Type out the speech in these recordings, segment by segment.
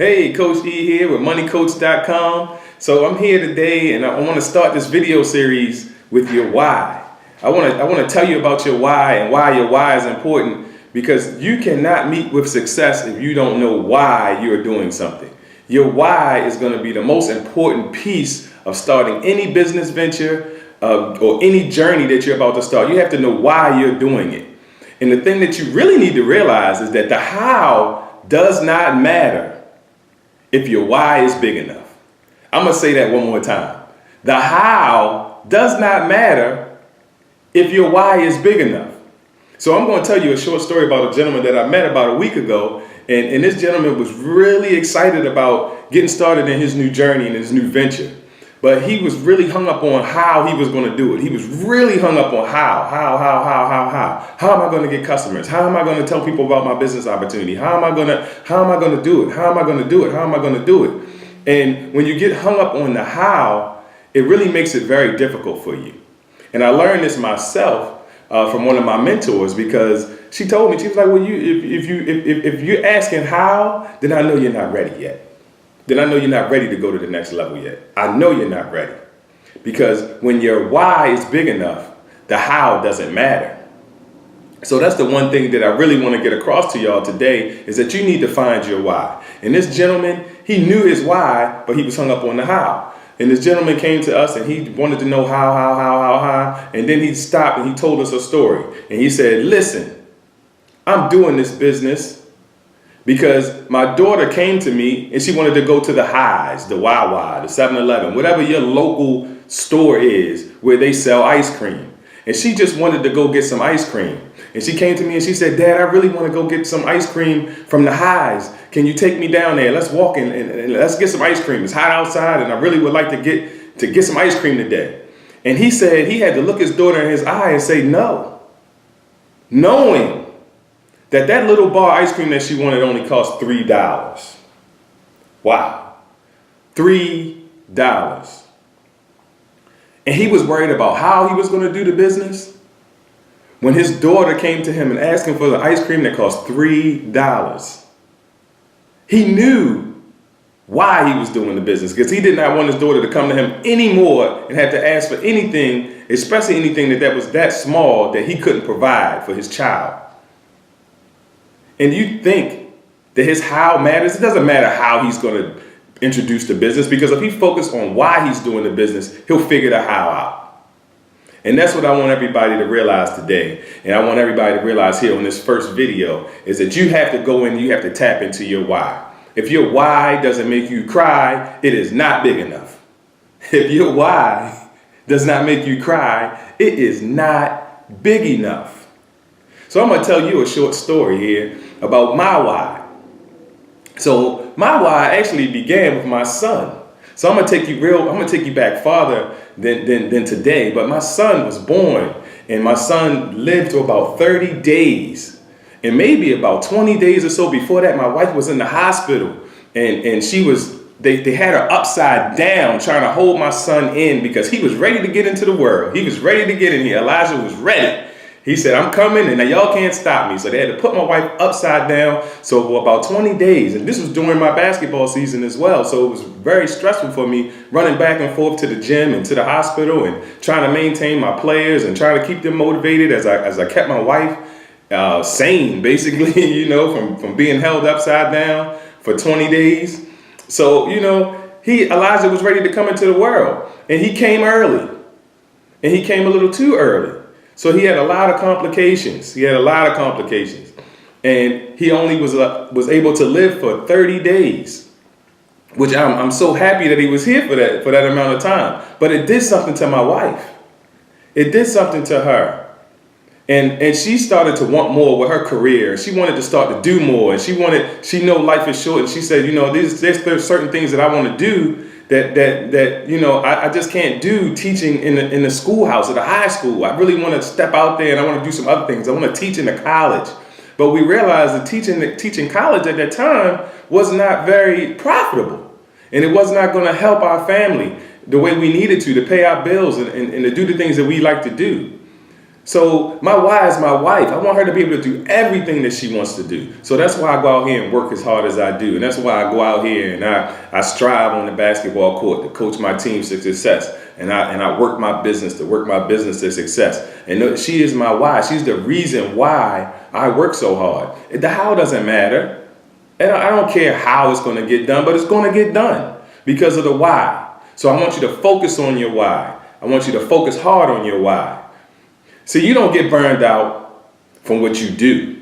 Hey, Coach E here with MoneyCoach.com. So I'm here today, and I want to start this video series with your why. I want to tell you about your why and why your why is important, because you cannot meet with success if you don't know why you're doing something. Your why is going to be the most important piece of starting any business venture or any journey that you're about to start. You have to know why you're doing it. And the thing that you really need to realize is that the how does not matter if your why is big enough. I'm going to say that one more time. The how does not matter if your why is big enough. So I'm going to tell you a short story about a gentleman that I met about a week ago. And this gentleman was really excited about getting started in his new journey and his new venture. But he was really hung up on how he was going to do it. He was really hung up on how. How am I going to get customers? How am I going to tell people about my business opportunity? How am I going to do it? How am I going to do it? How am I going to do it? And when you get hung up on the how, it really makes it very difficult for you. And I learned this myself from one of my mentors, because she told me, she was like, well, if you're asking how, then I know you're not ready yet. Then I know you're not ready to go to the next level yet. I know you're not ready. Because when your why is big enough, the how doesn't matter. So that's the one thing that I really want to get across to y'all today, is that you need to find your why. And this gentleman, he knew his why, but he was hung up on the how. And this gentleman came to us and he wanted to know how. And then he stopped and he told us a story. And he said, listen, I'm doing this business because my daughter came to me and she wanted to go to the Highs, the Wawa, the 7-Eleven, whatever your local store is where they sell ice cream. And she just wanted to go get some ice cream. And she came to me and she said, Dad, I really want to go get some ice cream from the Highs. Can you take me down there? Let's walk in and let's get some ice cream. It's hot outside and I really would like to get some ice cream today. And he said he had to look his daughter in his eye and say no, knowing that little bar ice cream that she wanted only cost $3. Wow, $3. And he was worried about how he was going to do the business when his daughter came to him and asked him for the ice cream that cost $3. He knew why he was doing the business, because he did not want his daughter to come to him anymore and have to ask for anything, especially anything that was that small that he couldn't provide for his child. And you think that his how matters? It doesn't matter how he's going to introduce the business, because if he focuses on why he's doing the business, he'll figure the how out. And that's what I want everybody to realize today. And I want everybody to realize here on this first video is that you have to go in, you have to tap into your why. If your why doesn't make you cry, it is not big enough. If your why does not make you cry, it is not big enough. So I'm going to tell you a short story here about my why. So my why actually began with my son. So I'm going to take you back farther than today. But my son was born, and my son lived to about 30 days. And maybe about 20 days or so before that, my wife was in the hospital, and they had her upside down trying to hold my son in, because he was ready to get into the world. He was ready to get in here. Elijah was ready. He said, I'm coming, and now y'all can't stop me. So they had to put my wife upside down. So for about 20 days, and this was during my basketball season as well. So it was very stressful for me, running back and forth to the gym and to the hospital and trying to maintain my players and trying to keep them motivated as I kept my wife sane, basically, from being held upside down for 20 days. So, Elijah was ready to come into the world, and he came early, and he came a little too early. So he had a lot of complications. And he only was able to live for 30 days, which I'm so happy that he was here for that amount of time. But it did something to my wife. It did something to her. And she started to want more with her career. She wanted to start to do more. And she know life is short. And she said, there's certain things that I want to do that I just can't do teaching in the schoolhouse at a high school. I really want to step out there and I want to do some other things. I want to teach in the college. But we realized that teaching college at that time was not very profitable. And it was not going to help our family the way we needed to pay our bills and to do the things that we like to do. So my why is my wife. I want her to be able to do everything that she wants to do. So that's why I go out here and work as hard as I do. And that's why I go out here and I strive on the basketball court to coach my team to success. And I work my business to success. And she is my why. She's the reason why I work so hard. The how doesn't matter. And I don't care how it's going to get done, but it's going to get done because of the why. So I want you to focus on your why. I want you to focus hard on your why. So you don't get burned out from what you do.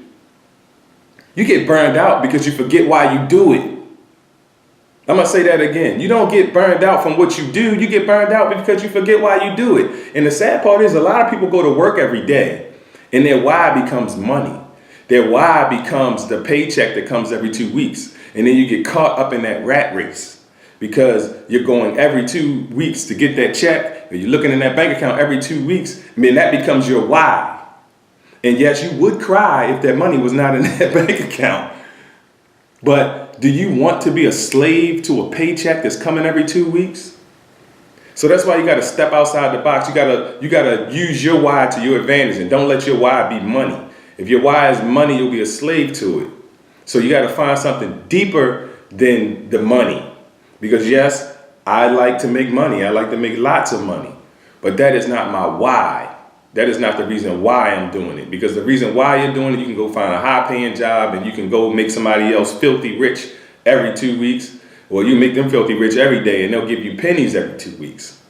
You get burned out because you forget why you do it. I'm going to say that again. You don't get burned out from what you do. You get burned out because you forget why you do it. And the sad part is a lot of people go to work every day and their why becomes money. Their why becomes the paycheck that comes every 2 weeks. And then you get caught up in that rat race because you're going every 2 weeks to get that check, or you're looking in that bank account every 2 weeks. I mean, that becomes your why. And yes, you would cry if that money was not in that bank account. But do you want to be a slave to a paycheck that's coming every 2 weeks? So that's why you got to step outside the box. You gotta use your why to your advantage, and don't let your why be money. If your why is money, you'll be a slave to it. So you got to find something deeper than the money. Because yes, I like to make money. I like to make lots of money. But that is not my why. That is not the reason why I'm doing it. Because the reason why you're doing it, you can go find a high-paying job and you can go make somebody else filthy rich every 2 weeks. Or you make them filthy rich every day and they'll give you pennies every 2 weeks.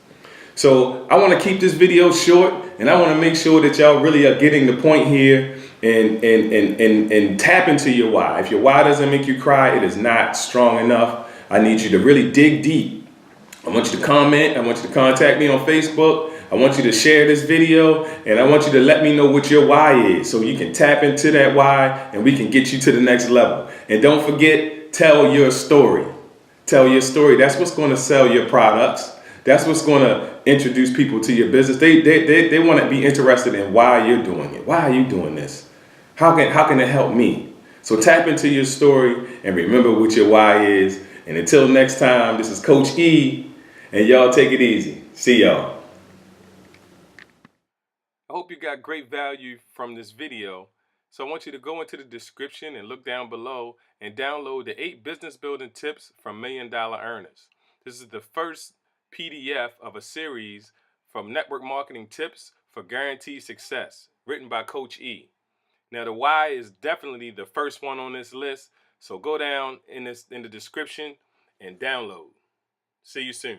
So I want to keep this video short, and I want to make sure that y'all really are getting the point here and tap into your why. If your why doesn't make you cry, it is not strong enough. I need you to really dig deep. I want you to comment. I want you to contact me on Facebook. I want you to share this video, and I want you to let me know what your why is so you can tap into that why and we can get you to the next level. And don't forget, tell your story. Tell your story. That's what's going to sell your products. That's what's going to introduce people to your business. They want to be interested in why you're doing it. Why are you doing this? How can it help me? So tap into your story and remember what your why is. And until next time, this is Coach E, and y'all take it easy. See y'all. I hope you got great value from this video. So I want you to go into the description and look down below and download the 8 business building tips from $1 Million Earners. This is the first PDF of a series from Network Marketing Tips for Guaranteed Success, written by Coach E. Now the why is definitely the first one on this list, so go down in the description and download. See you soon.